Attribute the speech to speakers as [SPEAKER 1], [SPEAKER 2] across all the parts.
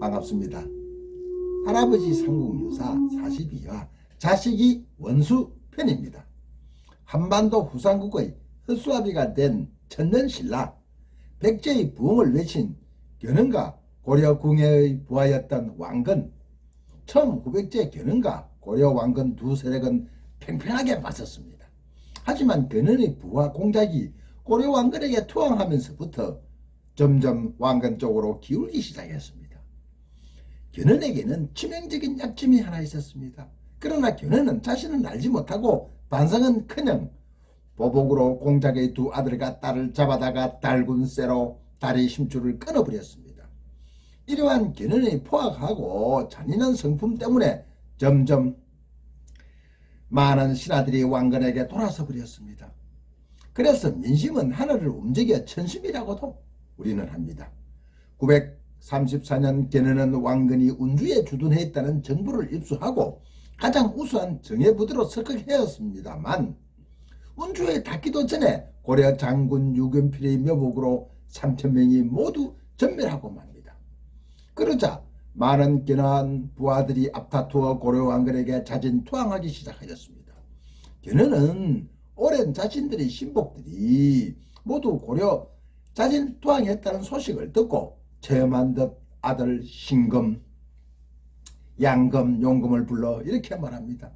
[SPEAKER 1] 반갑습니다. 할아버지 삼국유사 42화 자식이 원수 편입니다. 한반도 후삼국의 헛수아비가 된 천년신라 백제의 부흥을 외친 견훤과 고려 궁예의 부하였던 왕건, 처음 후백제 견훤과 고려 왕건 두 세력은 팽팽하게 맞섰습니다. 하지만 견훤의 부하 공작이 고려 왕건에게 투항하면서부터 점점 왕건 쪽으로 기울기 시작했습니다. 견훤에게는 치명적인 약점이 하나 있었습니다. 그러나 견훤은 자신은 알지 못하고 반성은커녕 보복으로 공작의 두 아들과 딸을 잡아다가 달군 쇠로 다리 심줄을 끊어버렸습니다. 이러한 견훤의 포악하고 잔인한 성품 때문에 점점 많은 신하들이 왕건에게 돌아서 버렸습니다. 그래서 민심은 하늘을 움직여 천심이라고도 우리는 합니다. 934년 견훤은 왕건이 운주에 주둔해 있다는 정보를 입수하고 가장 우수한 정예부대로 석극하였습니다만 운주에 닿기도 전에 고려 장군 유견필의 묘목으로 3,000명이 모두 전멸하고 맙니다. 그러자 많은 견훤 부하들이 앞다투어 고려 왕건에게 자진 투항하기 시작하였습니다. 견훤은 오랜 자신들의 신복들이 모두 고려 자진 투항했다는 소식을 듣고 체험한 듯 아들 신금, 양금, 용금을 불러 이렇게 말합니다.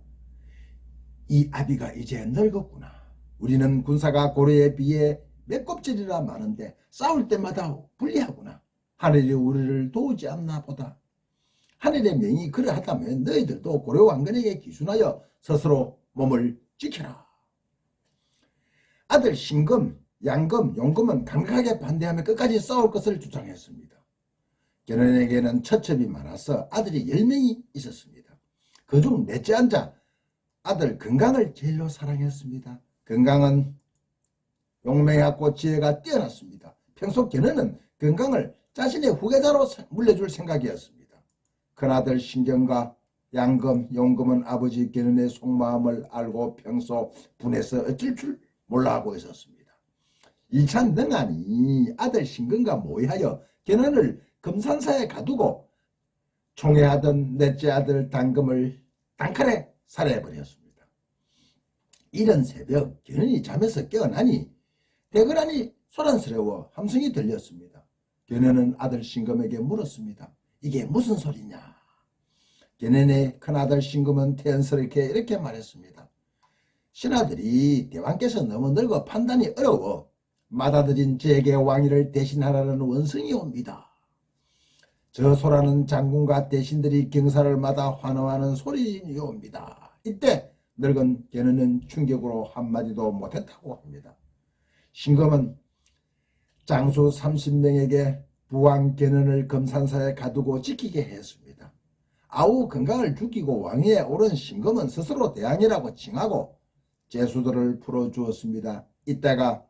[SPEAKER 1] 이 아비가 이제 늙었구나. 우리는 군사가 고려에 비해 몇 곱절이나 많은데 싸울 때마다 불리하구나. 하늘이 우리를 도우지 않나 보다. 하늘의 명이 그러하다면 너희들도 고려 왕건에게 기순하여 스스로 몸을 지켜라. 아들 신금, 양금, 용금은 강력하게 반대하며 끝까지 싸울 것을 주장했습니다. 견훤에게는 처첩이 많아서 아들이 10명이 있었습니다. 그중 넷째 앉아 아들 건강을 제일로 사랑했습니다. 건강은 용맹하고 지혜가 뛰어났습니다. 평소 견훤은 건강을 자신의 후계자로 물려줄 생각이었습니다. 큰아들 신경과 양금, 용금은 아버지 견훤의 속마음을 알고 평소 분해서 어쩔 줄 몰라하고 있었습니다. 이찬 능하니 아들 신금과 모의하여 견훤을 금산사에 가두고 총애하던 넷째 아들 단금을 단칼에 살해해버렸습니다. 이른 새벽 견훤이 잠에서 깨어나니 대궐안이 소란스러워 함성이 들렸습니다. 견훤은 아들 신금에게 물었습니다. 이게 무슨 소리냐? 견훤의 큰아들 신금은 태연스럽게 이렇게 말했습니다. 신하들이 대왕께서 너무 늙어 판단이 어려워 맏아들인 제게 왕위를 대신하라는 원성이 옵니다. 저 소라는 장군과 대신들이 경사를 마다 환호하는 소리이옵니다. 이때 늙은 견훤은 충격으로 한마디도 못했다고 합니다. 신금은 장수 30명에게 부왕 견훤을 금산사에 가두고 지키게 했습니다. 아우 건강을 죽이고 왕위에 오른 신금은 스스로 대왕이라고 칭하고 제수들을 풀어주었습니다. 이때가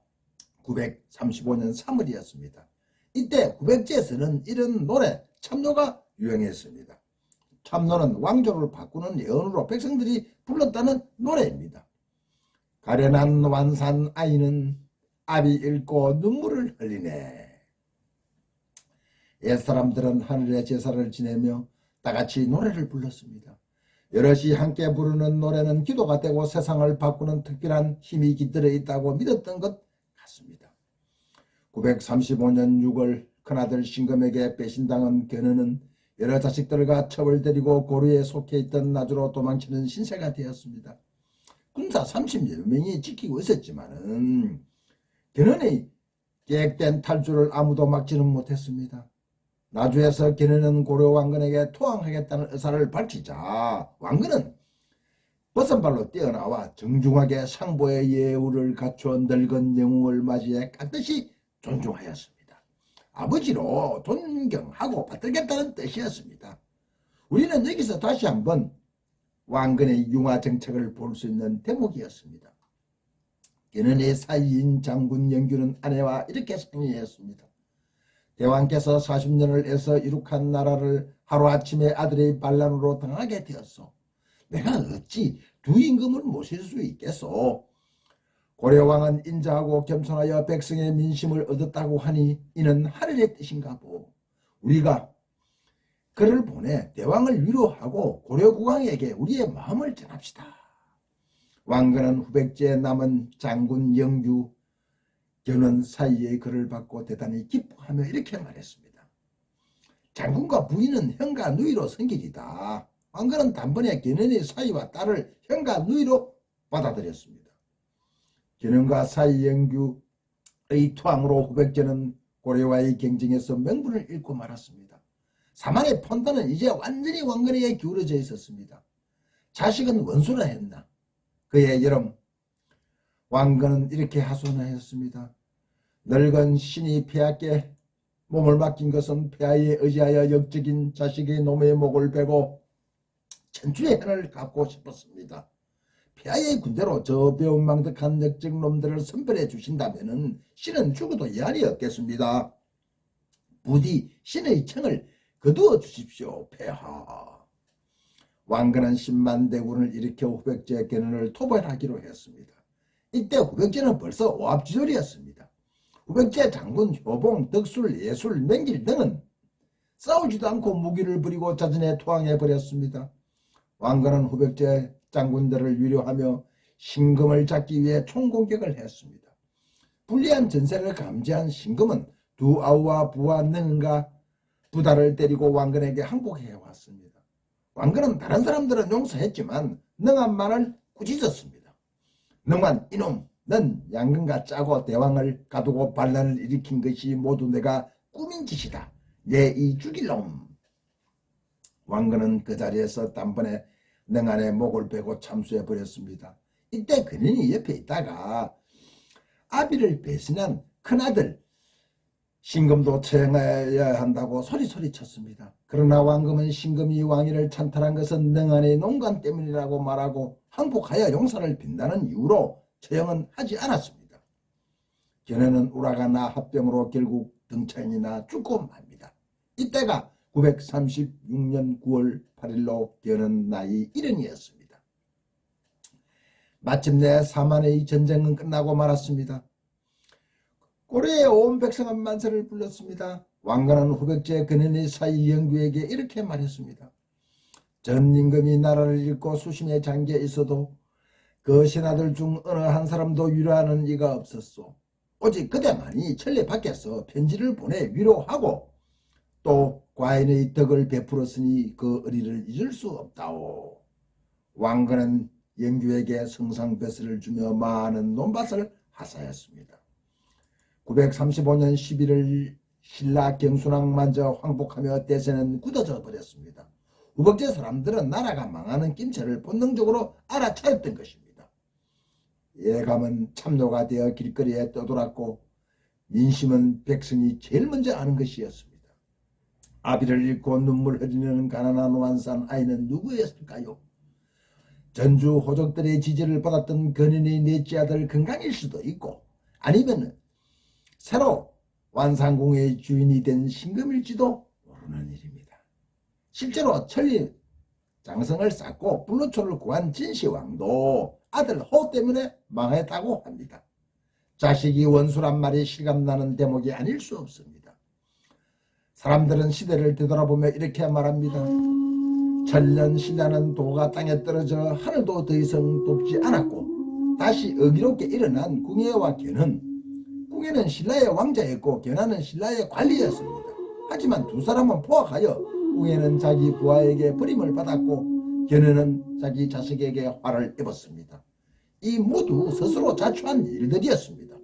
[SPEAKER 1] 935년 3월이었습니다. 이때 후백제에서는 이런 노래 참노가 유행했습니다. 참노는 왕조를 바꾸는 예언으로 백성들이 불렀다는 노래입니다. 가련한 완산 아이는 아비 읽고 눈물을 흘리네. 옛사람들은 하늘의 제사를 지내며 다같이 노래를 불렀습니다. 여럿이 함께 부르는 노래는 기도가 되고 세상을 바꾸는 특별한 힘이 깃들어 있다고 믿었던 것 같습니다. 935년 6월 큰아들 신금에게 배신당한 견훤은 여러 자식들과 첩을 들이고 고려에 속해 있던 나주로 도망치는 신세가 되었습니다. 군사 30여 명이 지키고 있었지만 견훤의 계획된 탈주를 아무도 막지는 못했습니다. 나주에서 견훤은 고려 왕건에게 투항하겠다는 의사를 밝히자 왕건은 버선발로 뛰어나와 정중하게 상보의 예우를 갖추어 늙은 영웅을 맞이해 깍듯이 존중하였습니다. 아버지로 존경하고 받들겠다는 뜻이었습니다. 우리는 여기서 다시 한번 왕건의 융화 정책을 볼 수 있는 대목이었습니다. 견훤의 사이인 장군 영규는 아내와 이렇게 상의했습니다. 대왕께서 40년을 애써 이룩한 나라를 하루아침에 아들의 반란으로 당하게 되었소. 내가 어찌 두 임금을 모실 수 있겠소. 고려왕은 인자하고 겸손하여 백성의 민심을 얻었다고 하니 이는 하늘의 뜻인가 보. 우리가 글을 보내 대왕을 위로하고 고려국왕에게 우리의 마음을 전합시다. 왕건은 후백제에 남은 장군 영규 견훤 사이의 글을 받고 대단히 기뻐하며 이렇게 말했습니다. 장군과 부인은 형과 누이로 성길이다. 왕건은 단번에 견훤의 사이와 딸을 형과 누이로 받아들였습니다. 견훤과 사이 영규의 투항으로 후백제는 고려와의 경쟁에서 명분을 잃고 말았습니다. 사만의 판단은 이제 완전히 왕건에게 기울어져 있었습니다. 자식은 원수라 했나? 그의 여름 왕건은 이렇게 하소연하였습니다. 늙은 신이 폐하께 몸을 맡긴 것은 폐하에 의지하여 역적인 자식의 놈의 목을 베고 천추의 hen을 갚고 싶었습니다. 폐하의 군대로 저 배은망덕한 역적 놈들을 선별해 주신다면 신은 죽어도 이한이 없겠습니다. 부디 신의 청을 거두어 주십시오, 폐하. 왕건은 10만 대군을 일으켜 후백제 견훤을 토벌하기로 했습니다. 이때 후백제는 벌써 오합지졸이었습니다. 후백제 장군 효봉, 덕술, 예술, 맹길 등은 싸우지도 않고 무기를 부리고 자진해 투항해버렸습니다. 왕건은 후백제 장군들을 위로하며 신금을 잡기 위해 총공격을 했습니다. 불리한 전세를 감지한 신금은 두 아우와 부하 능은과 부다를 때리고 왕건에게 항복해왔습니다. 왕건은 다른 사람들은 용서했지만 능한만을 꾸짖었습니다. 능한 이놈, 넌 양근과 짜고 대왕을 가두고 반란을 일으킨 것이 모두 내가 꾸민 짓이다. 내 이 죽일 놈. 왕건은 그 자리에서 단번에 능한의 목을 베고 참수해버렸습니다. 이때 근인이 옆에 있다가 아비를 배신한 큰아들 신금도 처형해야 한다고 소리소리 쳤습니다. 그러나 왕금은 신금이 왕위를 찬탈한 것은 능한의 농간 때문이라고 말하고 항복하여 용서를 빈다는 이유로 처형은 하지 않았습니다. 견훤은 우라가나 합병으로 결국 등창이나 죽고 맙니다. 이때가 936년 9월 8일로 견훤 나이 70이었습니다. 마침내 사만의 전쟁은 끝나고 말았습니다. 고려의 온 백성은 만세를 불렀습니다. 왕건은 후백제 근현의 사이 영규에게 이렇게 말했습니다. 전 임금이 나라를 잃고 수심에 잠겨 있어도 그 신하들 중 어느 한 사람도 위로하는 이가 없었소. 오직 그대만이 천리 밖에서 편지를 보내 위로하고 또 과인의 덕을 베풀었으니 그 의리를 잊을 수 없다오. 왕건은 영규에게 성상벼슬을 주며 많은 논밭을 하사했습니다. 935년 11월 신라 경순왕 만저 황복하며 대세는 굳어져 버렸습니다. 후백제 사람들은 나라가 망하는 낌새를 본능적으로 알아차렸던 것입니다. 예감은 참노가 되어 길거리에 떠돌았고 민심은 백성이 제일 먼저 아는 것이었습니다. 아비를 잃고 눈물 흘리는 가난한 완산 아이는 누구였을까요? 전주 호족들의 지지를 받았던 근현의 넷째 아들 건강일 수도 있고 아니면 새로 완산궁의 주인이 된 신금일지도 모르는 일입니다. 실제로 천리 장성을 쌓고 불로초를 구한 진시황도 아들 호 때문에 망했다고 합니다. 자식이 원수란 말이 실감나는 대목이 아닐 수 없습니다. 사람들은 시대를 되돌아보며 이렇게 말합니다. 천년 신라는 도가 땅에 떨어져 하늘도 더 이상 돕지 않았고 다시 어기롭게 일어난 궁예와 견훤. 궁예는 신라의 왕자였고 견훤은 신라의 관리였습니다. 하지만 두 사람은 포악하여 궁예는 자기 부하에게 버림을 받았고 견훤은 자기 자식에게 화를 입었습니다. 이 모두 스스로 자초한 일들이었습니다.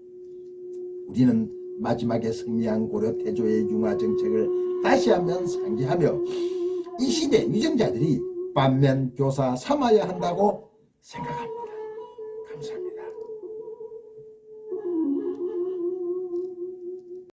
[SPEAKER 1] 우리는 마지막에 승리한 고려 태조의 융화 정책을 다시 한번 상기하며 이 시대 위정자들이 반면 교사 삼아야 한다고 생각합니다. 감사합니다.